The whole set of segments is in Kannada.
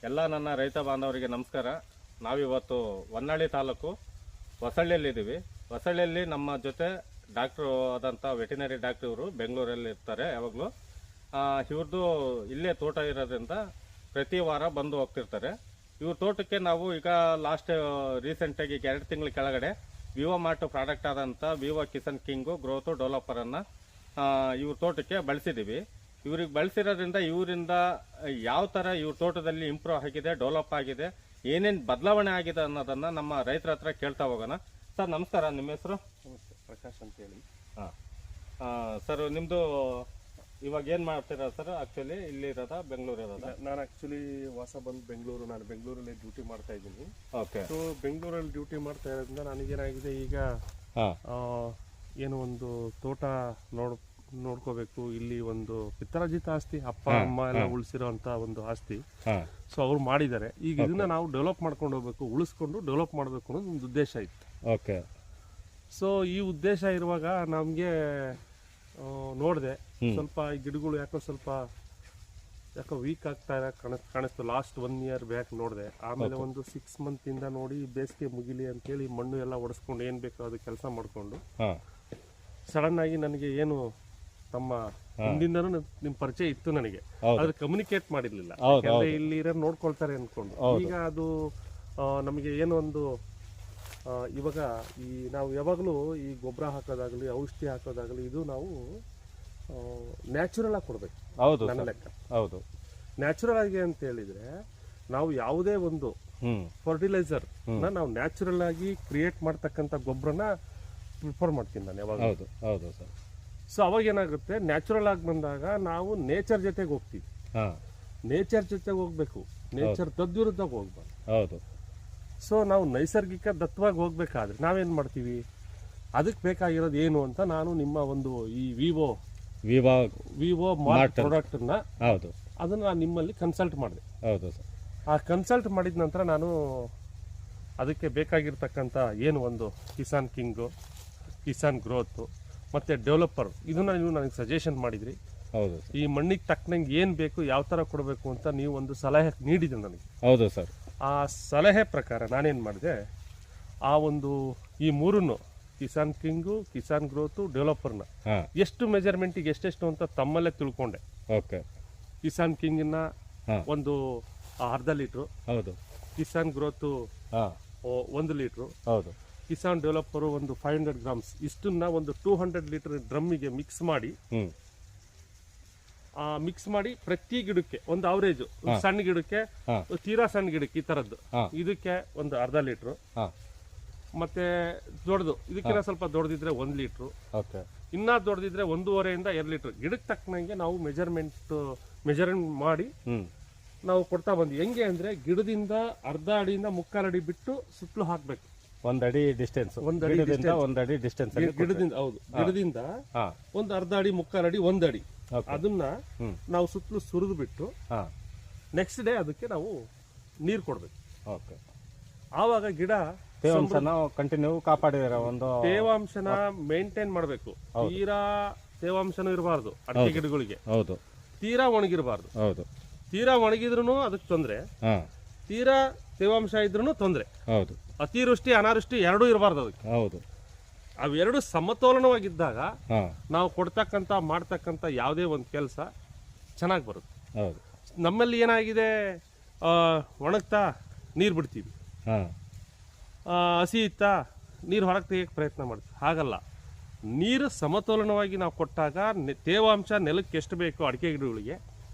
ಎಲ್ಲ ನನ್ನ ರೈತ ಬಾಂಧವರಿಗೆ ನಮಸ್ಕಾರ. ನಾವಿವತ್ತು ಹೊನ್ನಾಳಿ ತಾಲೂಕು ಹೊಸಳ್ಳಿಯಲ್ಲಿದ್ದೀವಿ. ಹೊಸಳ್ಳಿಯಲ್ಲಿ ನಮ್ಮ ಜೊತೆ ಡಾಕ್ಟ್ರು ಆದಂಥ ವೆಟೆನರಿ ಡಾಕ್ಟ್ರು ಇವರು ಬೆಂಗಳೂರಲ್ಲಿ ಇರ್ತಾರೆ. ಯಾವಾಗಲೂ ಇವ್ರದ್ದು ಇಲ್ಲೇ ತೋಟ ಇರೋದ್ರಿಂದ ಪ್ರತಿ ವಾರ ಬಂದು ಹೋಗ್ತಿರ್ತಾರೆ. ಇವ್ರ ತೋಟಕ್ಕೆ ನಾವು ಈಗ ಲಾಸ್ಟ್ ರೀಸೆಂಟಾಗಿ 2 ತಿಂಗಳ ಕೆಳಗಡೆ ವಿವೋ ಮಾರ್ಟ್ ಪ್ರಾಡಕ್ಟ್ ಆದಂಥ ವಿವೋ ಕಿಸನ್ ಕಿಂಗು ಗ್ರೋತು ಡೆವಲಪರನ್ನು ಇವ್ರ ತೋಟಕ್ಕೆ ಬಳಸಿದ್ದೀವಿ. ಇವ್ರಿಗೆ ಬಳಸಿರೋದ್ರಿಂದ ಇವರಿಂದ ಯಾವ ಥರ ಇವ್ರ ತೋಟದಲ್ಲಿ ಇಂಪ್ರೂವ್ ಆಗಿದೆ, ಡೆವಲಪ್ ಆಗಿದೆ, ಏನೇನು ಬದಲಾವಣೆ ಆಗಿದೆ ಅನ್ನೋದನ್ನು ನಮ್ಮ ರೈತರ ಹತ್ರ ಕೇಳ್ತಾ ಹೋಗೋಣ. ಸರ್ ನಮಸ್ಕಾರ, ನಿಮ್ಮ ಹೆಸರು? ನಮಸ್ತೆ, ಪ್ರಕಾಶ್ ಅಂತೇಳಿ. ಸರ್ ನಿಮ್ಮದು ಇವಾಗ ಏನು ಮಾಡ್ತೀರಾ ಸರ್? ಆ್ಯಕ್ಚುಲಿ ಇಲ್ಲಿ ಇರೋದಾ ಬೆಂಗಳೂರು ಇರೋದಾ? ನಾನು ಆ್ಯಕ್ಚುಲಿ ವಾಸ ಬಂದು ಬೆಂಗಳೂರು, ನಾನು ಬೆಂಗಳೂರಲ್ಲಿ ಡ್ಯೂಟಿ ಮಾಡ್ತಾ ಇದ್ದೀನಿ. ಓಕೆ. ಸೊ ಬೆಂಗಳೂರಲ್ಲಿ ಡ್ಯೂಟಿ ಮಾಡ್ತಾ ಇರೋದ್ರಿಂದ ನನಗೇನಾಗಿದೆ, ಈಗ ಏನು ಒಂದು ತೋಟ ನೋಡ್ಕೋಬೇಕು. ಇಲ್ಲಿ ಒಂದು ಪಿತ್ತರಾಜಿತ ಆಸ್ತಿ, ಅಪ್ಪ ಅಮ್ಮ ಎಲ್ಲ ಉಳಿಸಿರೋಂಥ ಒಂದು ಆಸ್ತಿ. ಸೊ ಅವ್ರು ಮಾಡಿದ್ದಾರೆ. ಈಗ ಇದನ್ನ ನಾವು ಡೆವಲಪ್ ಮಾಡ್ಕೊಂಡು ಹೋಗ್ಬೇಕು, ಉಳಿಸ್ಕೊಂಡು ಡೆವಲಪ್ ಮಾಡಬೇಕು ಅನ್ನೋದು ಒಂದು ಉದ್ದೇಶ ಇತ್ತು. ಓಕೆ. ಸೊ ಈ ಉದ್ದೇಶ ಇರುವಾಗ ನಮಗೆ ನೋಡಿದೆ, ಸ್ವಲ್ಪ ಈ ಗಿಡಗಳು ಯಾಕೋ ವೀಕ್ ಆಗ್ತಾ ಕಾಣಿಸ್ತು. ಲಾಸ್ಟ್ 1 ಇಯರ್ ಬ್ಯಾಕ್ ನೋಡಿದೆ. ಆಮೇಲೆ ಒಂದು 6 ಮಂತ್ ಇಂದ ನೋಡಿ ಬೇಸಿಗೆ ಮುಗಿಲಿ ಅಂತೇಳಿ ಮಣ್ಣು ಎಲ್ಲ ಒಡಿಸ್ಕೊಂಡು ಏನ್ ಬೇಕೋ ಅದು ಕೆಲಸ ಮಾಡ್ಕೊಂಡು ಸಡನ್ ಆಗಿ ನನಗೆ ಏನು ತಮ್ಮ ಹಿಂದಿಂದನೂ ನಿಮ್ ಪರಿಚಯ ಇತ್ತು ನನಗೆ, ಆದ್ರೆ ಕಮ್ಯುನಿಕೇಟ್ ಮಾಡಿರ್ಲಿಲ್ಲ. ಯಾಕಂದ್ರೆ ಇಲ್ಲಿ ಇರೋ ನೋಡ್ಕೊಳ್ತಾರೆ ಅನ್ಕೊಂಡು. ಈಗ ಅದು ನಮಗೆ ಏನೋ ಒಂದು ಇವಾಗ ನಾವು ಯಾವಾಗಲೂ ಈ ಗೊಬ್ಬರ ಹಾಕೋದಾಗ್ಲಿ, ಔಷಧಿ ಹಾಕೋದಾಗ್ಲಿ, ಇದು ನಾವು ನ್ಯಾಚುರಲ್ ಆಗಿ ಕೊಡ್ಬೇಕು. ಹೌದು, ನನ್ನ ಲೆಕ್ಕ. ಹೌದು. ನ್ಯಾಚುರಲ್ ಆಗಿ ಅಂತ ಹೇಳಿದ್ರೆ ನಾವು ಯಾವುದೇ ಒಂದು ಫರ್ಟಿಲೈಸರ್ ನಾವು ನ್ಯಾಚುರಲ್ ಆಗಿ ಕ್ರಿಯೇಟ್ ಮಾಡ್ತಕ್ಕಂಥ ಗೊಬ್ಬರನ ಪ್ರಿಫರ್ ಮಾಡ್ತೀನಿ ನಾನು ಯಾವಾಗ. ಹೌದು, ಹೌದು ಸರ್. ಸೊ ಅವಾಗ ಏನಾಗುತ್ತೆ, ನ್ಯಾಚುರಲ್ ಆಗಿ ಬಂದಾಗ ನಾವು ನೇಚರ್ ಜೊತೆಗೆ ಹೋಗ್ತೀವಿ. ನೇಚರ್ ಜೊತೆಗೆ ಹೋಗ್ಬೇಕು, ನೇಚರ್ ತದ್ವಿರುದ್ಧ ಹೋಗ್ಬಾರ್ದು. ಹೌದು. ಸೊ ನಾವು ನೈಸರ್ಗಿಕ ದತ್ತವಾಗಿ ಹೋಗ್ಬೇಕಾದ್ರೆ ನಾವೇನ್ ಮಾಡ್ತೀವಿ, ಅದಕ್ಕೆ ಬೇಕಾಗಿರೋದು ಏನು ಅಂತ ನಾನು ನಿಮ್ಮ ಒಂದು ಈ ವಿವೋ ಮಾರ್ಟ್ ಪ್ರಾಡಕ್ಟ್ ಅದನ್ನ ನಾನು ನಿಮ್ಮಲ್ಲಿ ಕನ್ಸಲ್ಟ್ ಮಾಡಿದೆ. ಹೌದು ಸರ್. ಆ ಕನ್ಸಲ್ಟ್ ಮಾಡಿದ ನಂತರ ನಾನು ಅದಕ್ಕೆ ಬೇಕಾಗಿರ್ತಕ್ಕಂಥ ಏನು ಒಂದು ಕಿಸಾನ್ ಕಿಂಗು, ಕಿಸಾನ್ ಗ್ರೋತು ಮತ್ತೆ ಡೆವಲಪರ್, ಇದನ್ನ ನೀವು ನನಗೆ ಸಜೆಷನ್ ಮಾಡಿದ್ರಿ. ಹೌದು. ಈ ಮಣ್ಣಿಗೆ ತಕ್ಕನಂಗೆ ಏನು ಬೇಕು, ಯಾವ ಥರ ಕೊಡಬೇಕು ಅಂತ ನೀವು ಒಂದು ಸಲಹೆ ನೀಡಿದೆ ನನಗೆ. ಹೌದು ಸರ್. ಆ ಸಲಹೆ ಪ್ರಕಾರ ನಾನೇನು ಮಾಡಿದೆ, ಆ ಒಂದು ಈ ಮೂರನ್ನು ಕಿಸಾನ್ ಕಿಂಗು, ಕಿಸಾನ್ ಗ್ರೋತು, ಡೆವಲಪರ್ನ ಎಷ್ಟು ಮೆಜರ್ಮೆಂಟಿಗೆ ಎಷ್ಟೆಷ್ಟು ಅಂತ ತಮ್ಮಲ್ಲೇ ತಿಳ್ಕೊಂಡೆ. ಓಕೆ. ಕಿಸಾನ್ ಕಿಂಗಿನ ಒಂದು 1/2 ಲೀಟ್ರು, ಹೌದು. ಕಿಸಾನ್ ಗ್ರೋತು 1 ಲೀಟ್ರು, ಹೌದು. ಕಿಸಾನ್ ಡೆವಲಪರು ಒಂದು 500 ಗ್ರಾಮ್ಸ್, ಇಷ್ಟನ್ನ ಒಂದು 200 ಲೀಟರ್ ಡ್ರಮ್ಮಿಗೆ ಮಿಕ್ಸ್ ಮಾಡಿ ಪ್ರತಿ ಗಿಡಕ್ಕೆ ಒಂದು ಅವರೇಜ್, ಸಣ್ಣ ಗಿಡಕ್ಕೆ, ತೀರಾ ಸಣ್ಣ ಗಿಡಕ್ಕೆ ಈ ತರದ್ದು, ಇದಕ್ಕೆ ಒಂದು 1/2 ಲೀಟ್ರು, ಮತ್ತೆ ದೊಡ್ಡದು ಇದಕ್ಕಿಂತ ಸ್ವಲ್ಪ ದೊಡ್ಡದಿದ್ರೆ 1 ಲೀಟ್ರು, ಇನ್ನ ದೊಡ್ಡದಿದ್ರೆ 1.5 ಇಂದ 2 ಲೀಟರ್ ಗಿಡಕ್ಕೆ ತಕ್ಕನಂಗೆ ನಾವು ಮೆಜರ್ಮೆಂಟ್ ಮಾಡಿ ನಾವು ಕೊಡ್ತಾ ಬಂದ್ವಿ. ಹೆಂಗೆ ಅಂದ್ರೆ ಗಿಡದಿಂದ 1/2 ಅಡಿಯಿಂದ 3/4 ಅಡಿ ಬಿಟ್ಟು ಸುತ್ತಲೂ ಹಾಕ್ಬೇಕು. 1 ಅಡಿ ಡಿಸ್ಟೆನ್ಸ್, 1 ಅಡಿ ಡಿಸ್ಟೆನ್ಸ್ ಗಿಡದಿಂದ. ಹೌದು, ಗಿಡದಿಂದ ಒಂದು 1/2 ಅಡಿ, 3/4 ಅಡಿ, 1 ಅಡಿ ಅದನ್ನ ನಾವು ಸುತ್ತಲೂ ಸುರಿದು ಬಿಟ್ಟು ನೆಕ್ಸ್ಟ್ ಡೇ ಅದಕ್ಕೆ ನಾವು ನೀರು ಕೊಡ್ಬೇಕು. ಆವಾಗ ಗಿಡ ಕಂಟಿನ್ಯೂ ಕಾಪಾಡಿದಾರೆ. ಒಂದು ತೇವಾಂಶನ ಮೇಂಟೈನ್ ಮಾಡಬೇಕು. ತೀರಾ ತೇವಾಂಶನೂ ಇರಬಾರ್ದು ಅಡಿಕೆ ಗಿಡಗಳಿಗೆ. ಹೌದು. ತೀರಾ ಒಣಗಿರಬಾರ್ದು. ಹೌದು. ತೀರಾ ಒಣಗಿದ್ರು ಅದಕ್ಕೆ ತೊಂದ್ರೆ, ತೀರಾ ತೇವಾಂಶ ಇದ್ರೂ ತೊಂದ್ರೆ. ಹೌದು. ಅತಿವೃಷ್ಟಿ ಅನಾವೃಷ್ಟಿ ಎರಡೂ ಇರಬಾರ್ದು ಅದಕ್ಕೆ. ಹೌದು. ಅವೆರಡು ಸಮತೋಲನವಾಗಿದ್ದಾಗ ನಾವು ಮಾಡ್ತಕ್ಕಂಥ ಯಾವುದೇ ಒಂದು ಕೆಲಸ ಚೆನ್ನಾಗಿ ಬರುತ್ತೆ. ಹೌದು. ನಮ್ಮಲ್ಲಿ ಏನಾಗಿದೆ, ಒಣಗ್ತಾ ನೀರು ಬಿಡ್ತೀವಿ, ಹಸಿ ಇತ್ತಾ ನೀರು ಹೊರಗೆ ತೆಗಿಯಕ್ಕೆ ಪ್ರಯತ್ನ ಮಾಡ್ತೀವಿ. ಹಾಗಲ್ಲ, ನೀರು ಸಮತೋಲನವಾಗಿ ನಾವು ಕೊಟ್ಟಾಗ ತೇವಾಂಶ ನೆಲಕ್ಕೆ ಎಷ್ಟು ಬೇಕು ಅಡಿಕೆ ಗಿಡಗಳಿಗೆ,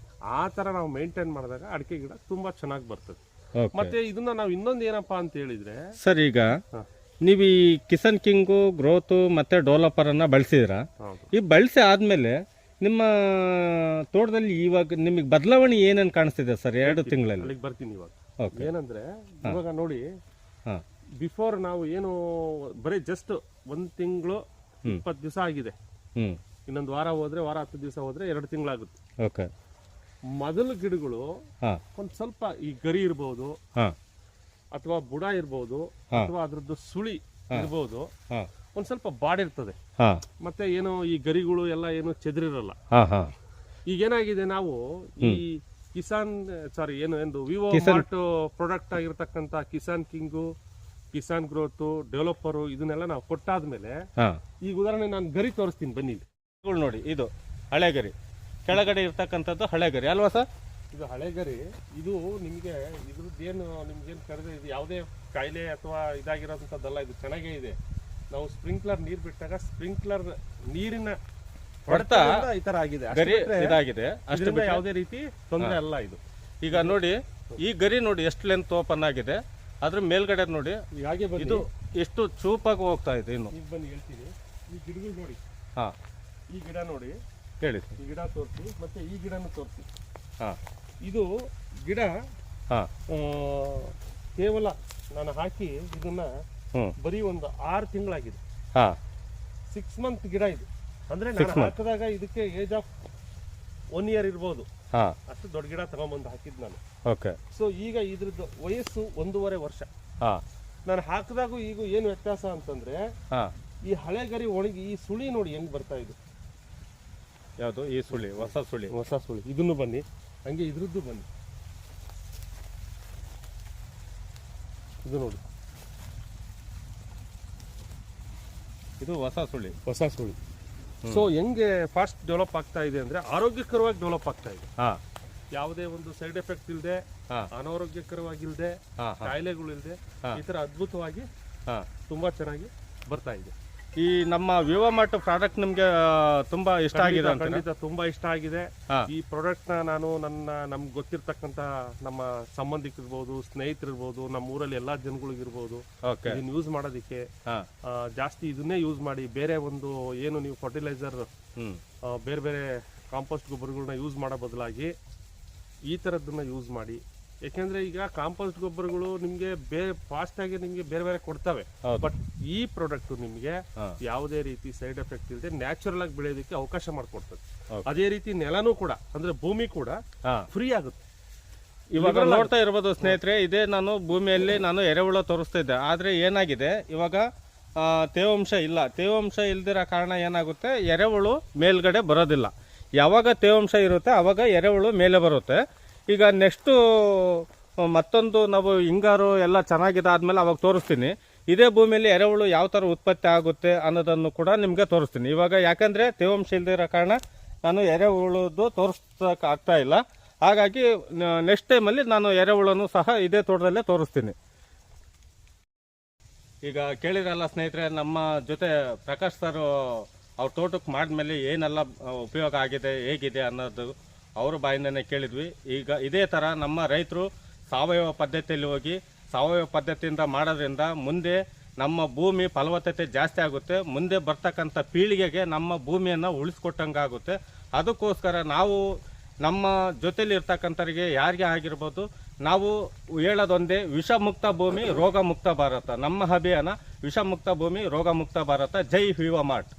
ಆ ಥರ ನಾವು ಮೇಂಟೈನ್ ಮಾಡಿದಾಗ ಅಡಿಕೆ ಗಿಡ ತುಂಬಾ ಚೆನ್ನಾಗಿ ಬರ್ತದೆ. ಮತ್ತೆ ಇದನ್ನ ನಾವು ಇನ್ನೊಂದು ಏನಪ್ಪಾ ಅಂತ ಹೇಳಿದ್ರೆ ಸರ್, ಈಗ ನೀವು ಈ ಕಿಸಾನ್ ಕಿಂಗು, ಗ್ರೋತು ಮತ್ತೆ ಡೆವಲಪರ್ ಅನ್ನ ಬಳಸಿದ್ರ, ಈ ಬಳಸಿ ಆದ್ಮೇಲೆ ನಿಮ್ಮ ತೋಟದಲ್ಲಿ ಇವಾಗ ನಿಮಗೆ ಬದಲಾವಣೆ ಏನೇನು ಕಾಣಿಸ್ತಿದೆ ಸರ್ 2 ತಿಂಗಳಲ್ಲಿ? ಅಲ್ಲಿಗೆ ಬರ್ತೀನಿ ಇವಾಗ. ಏನಂದ್ರೆ ಇವಾಗ ನೋಡಿ, ಬಿಫೋರ್ ನಾವು ಏನು ಬರೀ ಜಸ್ಟ್ 1 ತಿಂಗಳು 20 ದಿವಸ ಆಗಿದೆ, ಇನ್ನೊಂದು ವಾರ ಹೋದ್ರೆ, ವಾರ 10 ದಿವಸ ಹೋದ್ರೆ 2 ತಿಂಗಳಾಗುತ್ತೆ. ಮೊದಲು ಗಿಡಗಳು ಒಂದ್ ಸ್ವಲ್ಪ ಈ ಗರಿ ಇರ್ಬೋದು, ಅಥವಾ ಬುಡ ಇರ್ಬೋದು, ಅಥವಾ ಅದ್ರದ್ದು ಸುಳಿ ಇರ್ಬೋದು, ಒಂದ್ ಸ್ವಲ್ಪ ಬಾಡಿರ್ತದೆ. ಮತ್ತೆ ಏನು ಈ ಗರಿಗಳು ಎಲ್ಲ ಏನು ಚೆದರಿರಲ್ಲ. ಈಗೇನಾಗಿದೆ, ನಾವು ಈ ಕಿಸಾನ್ ಸಾರಿ ಏನು ವಿವೋ ಮಾರ್ಟ್ ಪ್ರಾಡಕ್ಟ್ ಆಗಿರ್ತಕ್ಕಂಥ Kisan king, Kisan growth, developer ಇದನ್ನೆಲ್ಲ ನಾವು ಕೊಟ್ಟಾದ್ಮೇಲೆ ಈಗ ಉದಾಹರಣೆ ನಾನು ಗರಿ ತೋರಿಸ್ತೀನಿ ಬನ್ನಿ. ನೋಡಿ, ಇದು ಹಳೆ ಗರಿ, ಕೆಳಗಡೆ ಇರ್ತಕ್ಕಂಥದ್ದು ಹಳೆ ಗರಿ ಅಲ್ವಾ ಸರ್? ಇದು ಹಳೆ ಗರಿ. ಇದು ನಿಮಗೆ ಇದ್ರದ್ದೇನು ನಿಮ್ಗೇನು ಕರೆದ್ರೆ ಇದು ಯಾವುದೇ ಕಾಯಿಲೆ ಅಥವಾ ಇದಾಗಿರೋಂಥದ್ದಲ್ಲ. ಇದು ಚೆನ್ನಾಗೇ ಇದೆ. ನಾವು ಸ್ಪ್ರಿಂಕ್ಲರ್ ನೀರು ಬಿಟ್ಟಾಗ ಸ್ಪ್ರಿಂಕ್ಲರ್ ನೀರಿನ ಹೊಡೆತ ಈ ತರ ಆಗಿದೆ, ಗರಿ ಇದಾಗಿದೆ. ಅಷ್ಟು ಯಾವುದೇ ರೀತಿ ತೊಂದರೆ ಅಲ್ಲ ಇದು. ಈಗ ನೋಡಿ, ಈ ಗರಿ ನೋಡಿ ಎಷ್ಟು ಲೆಂತ್ ಓಪನ್ ಆಗಿದೆ. ಅದ್ರ ಮೇಲ್ಗಡೆ ನೋಡಿ ಹಾಗೆ ಇದು ಎಷ್ಟು ಚೂಪಾಗಿ ಹೋಗ್ತಾ ಇದೆ. ಇನ್ನು ಈಗ ಬನ್ನಿ ಹೇಳ್ತೀನಿ. ಈ ಗಿಡಗಳು ನೋಡಿ, ಹಾ ಈ ಗಿಡ ನೋಡಿ, ಹೇಳಿ. ಈ ಗಿಡ ತೋರಿಸಿ, ಮತ್ತೆ ಈ ಗಿಡನು ತೋರಿಸಿ. ಹಾ, ಇದು ಗಿಡ ಹಾ ಕೇವಲ ನಾನು ಹಾಕಿ ಇದನ್ನ ಬರೀ ಒಂದು 6 ತಿಂಗಳಾಗಿದೆ. ಹಾ, 6 ಮಂತ್ ಗಿಡ ಇದು. ಅಂದ್ರೆ ನಾನು ಹಾಕಿದಾಗ ಇದಕ್ಕೆ ಏಜ್ ಆಫ್ 1 ಇಯರ್ ಇರ್ಬೋದು. ಹಾ, ಅಷ್ಟು ದೊಡ್ಡ ಗಿಡ ತಗೊಂಡ್ಬಂದು ಹಾಕಿದ್ ನಾನು. ಓಕೆ. ಸೊ ಈಗ ಇದ್ರದ್ದು ವಯಸ್ಸು 1.5 ವರ್ಷ. ಹಾ, ನಾನು ಹಾಕಿದಾಗ ಈಗ ಏನು ವ್ಯತ್ಯಾಸ ಅಂತಂದ್ರೆ, ಹಾ, ಈ ಹಳೆ ಗರಿ ಒಣಗಿ ಈ ಸುಳಿ ನೋಡಿ ಹೆಂಗ್ ಬರ್ತಾ ಇದೆ. ಯಾವುದು ಈ ಸುಳಿ? ಹೊಸ ಸುಳಿ. ಹೊಸ ಸುಳಿ. ಇದನ್ನು ಬನ್ನಿ, ಹಂಗೆ ಇದ್ರದ್ದು ಬನ್ನಿ. ಇದು ನೋಡಿ, ಇದು ಹೊಸ ಸುಳಿ. ಹೊಸ ಸುಳಿ. ಸೊ ಹೆಂಗೆ ಫಾಸ್ಟ್ ಡೆವಲಪ್ ಆಗ್ತಾ ಇದೆ ಅಂದ್ರೆ ಆರೋಗ್ಯಕರವಾಗಿ ಡೆವಲಪ್ ಆಗ್ತಾ ಇದೆ. ಹಾ, ಯಾವುದೇ ಒಂದು ಸೈಡ್ ಎಫೆಕ್ಟ್ ಇಲ್ಲದೆ, ಅನಾರೋಗ್ಯಕರವಾಗಿಲ್ಲದೆ, ಕಾಯಿಲೆಗಳಿಲ್ಲದೆ, ಈ ತರ ಅದ್ಭುತವಾಗಿ ತುಂಬಾ ಚೆನ್ನಾಗಿ ಬರ್ತಾ ಇದೆ. ಈ ನಮ್ಮ ವಿವೋ ಮಾರ್ಟ್ ಪ್ರಾಡಕ್ಟ್ ನಿಮ್ಗೆ ತುಂಬಾ ಇಷ್ಟ ಆಗಿದೆ? ಖಂಡಿತ ತುಂಬಾ ಇಷ್ಟ ಆಗಿದೆ. ಈ ಪ್ರಾಡಕ್ಟ್ ನಾನು ನಮ್ಗೆ ಗೊತ್ತಿರ್ತಕ್ಕಂತ ನಮ್ಮ ಸಂಬಂಧಿಕರಿರ್ಬೋದು, ಸ್ನೇಹಿತರಿರ್ಬೋದು, ನಮ್ಮ ಊರಲ್ಲಿ ಎಲ್ಲಾ ಜನಗಳಿಗಿರ್ಬೋದು ಇದನ್ನ ಯೂಸ್ ಮಾಡೋದಿಕ್ಕೆ ಜಾಸ್ತಿ ಇದನ್ನೇ ಯೂಸ್ ಮಾಡಿ. ಬೇರೆ ಒಂದು ಏನು ನೀವು ಫರ್ಟಿಲೈಸರ್ ಬೇರೆ ಬೇರೆ ಕಾಂಪೋಸ್ಟ್ ಗೊಬ್ಬರಗಳನ್ನ ಯೂಸ್ ಮಾಡೋ ಬದಲಾಗಿ ಈ ತರದನ್ನ ಯೂಸ್ ಮಾಡಿ. ಯಾಕೆಂದ್ರೆ ಈಗ ಕಾಂಪೋಸ್ಟ್ ಗೊಬ್ಬರಗಳು ನಿಮ್ಗೆ ಫಾಸ್ಟ್ ಆಗಿ ನಿಮ್ಗೆ ಬೇರೆ ಬೇರೆ ಕೊಡ್ತವೆ. ಬಟ್ ಈ ಪ್ರಾಡಕ್ಟ್ ನಿಮ್ಗೆ ಯಾವುದೇ ರೀತಿ ಸೈಡ್ ಎಫೆಕ್ಟ್ ಇಲ್ಲದೆ ನ್ಯಾಚುರಲ್ ಆಗಿ ಬೆಳೆಯೋದಕ್ಕೆ ಅವಕಾಶ ಮಾಡಿಕೊಡ್ತದೆ. ಅದೇ ರೀತಿ ನೆಲನೂ ಕೂಡ, ಅಂದ್ರೆ ಭೂಮಿ ಕೂಡ ಫ್ರೀ ಆಗುತ್ತೆ. ಇವಾಗ ನೋಡ್ತಾ ಇರ್ಬೋದು ಸ್ನೇಹಿತರೆ, ಇದೇ ನಾನು ಭೂಮಿಯಲ್ಲಿ ನಾನು ಎರೆಹುಳ ತೋರಿಸ್ತಾ ಇದ್ದೆ. ಆದ್ರೆ ಏನಾಗಿದೆ, ಇವಾಗ ತೇವಾಂಶ ಇಲ್ಲ. ತೇವಾಂಶ ಇಲ್ದಿರೋ ಕಾರಣ ಏನಾಗುತ್ತೆ, ಎರೆಹುಳು ಮೇಲ್ಗಡೆ ಬರೋದಿಲ್ಲ. ಯಾವಾಗ ತೇವಾಂಶ ಇರುತ್ತೆ ಅವಾಗ ಎರೆಹುಳು ಮೇಲೆ ಬರುತ್ತೆ. ಈಗ ನೆಕ್ಸ್ಟು ಮತ್ತೊಂದು ನಾವು ಹಿಂಗಾರು ಎಲ್ಲ ಚೆನ್ನಾಗಿದೆ ಆದ್ಮೇಲೆ ಅವಾಗ ತೋರಿಸ್ತೀನಿ. ಇದೇ ಭೂಮಿಯಲ್ಲಿ ಎರೆಹುಳು ಯಾವ ಥರ ಉತ್ಪತ್ತಿ ಆಗುತ್ತೆ ಅನ್ನೋದನ್ನು ಕೂಡ ನಿಮಗೆ ತೋರಿಸ್ತೀನಿ. ಇವಾಗ ಯಾಕಂದರೆ ತೇವಾಂಶ ಇಲ್ದಿರೋ ಕಾರಣ ನಾನು ಎರೆಹುಳದ್ದು ತೋರಿಸೋಕೆ ಆಗ್ತಾ ಇಲ್ಲ. ಹಾಗಾಗಿ ನೆಕ್ಸ್ಟ್ ಟೈಮಲ್ಲಿ ನಾನು ಎರೆಹುಳನ್ನು ಸಹ ಇದೇ ತೋಟದಲ್ಲೇ ತೋರಿಸ್ತೀನಿ. ಈಗ ಕೇಳಿರಲ್ಲ ಸ್ನೇಹಿತರೆ, ನಮ್ಮ ಜೊತೆ ಪ್ರಕಾಶ್ ಸರ್ ಅವ್ರ ತೋಟಕ್ಕೆ ಮಾಡಿದ್ಮೇಲೆ ಏನೆಲ್ಲ ಉಪಯೋಗ ಆಗಿದೆ, ಹೇಗಿದೆ ಅನ್ನೋದು ಅವ್ರ ಬಾಯಿಂದನೇ ಕೇಳಿದ್ವಿ. ಈಗ ಇದೇ ಥರ ನಮ್ಮ ರೈತರು ಸಾವಯವ ಪದ್ಧತಿಯಲ್ಲಿ ಹೋಗಿ ಸಾವಯವ ಪದ್ಧತಿಯಿಂದ ಮಾಡೋದ್ರಿಂದ ಮುಂದೆ ನಮ್ಮ ಭೂಮಿ ಫಲವತ್ತತೆ ಜಾಸ್ತಿ ಆಗುತ್ತೆ. ಮುಂದೆ ಬರ್ತಕ್ಕಂಥ ಪೀಳಿಗೆಗೆ ನಮ್ಮ ಭೂಮಿಯನ್ನು ಉಳಿಸ್ಕೊಟ್ಟಂಗಾಗುತ್ತೆ. ಅದಕ್ಕೋಸ್ಕರ ನಾವು ನಮ್ಮ ಜೊತೆಲಿ ಇರ್ತಕ್ಕಂಥವ್ರಿಗೆ ಯಾರಿಗೆ ಆಗಿರ್ಬೋದು, ನಾವು ಹೇಳೋದೊಂದೇ, ವಿಷಮುಕ್ತ ಭೂಮಿ ರೋಗ ಮುಕ್ತ ಭಾರತ. ನಮ್ಮ ಅಭಿಯಾನ ವಿಷಮುಕ್ತ ಭೂಮಿ ರೋಗ ಮುಕ್ತ ಭಾರತ. ಜೈ ವಿವೋ ಮಾರ್ಟ್.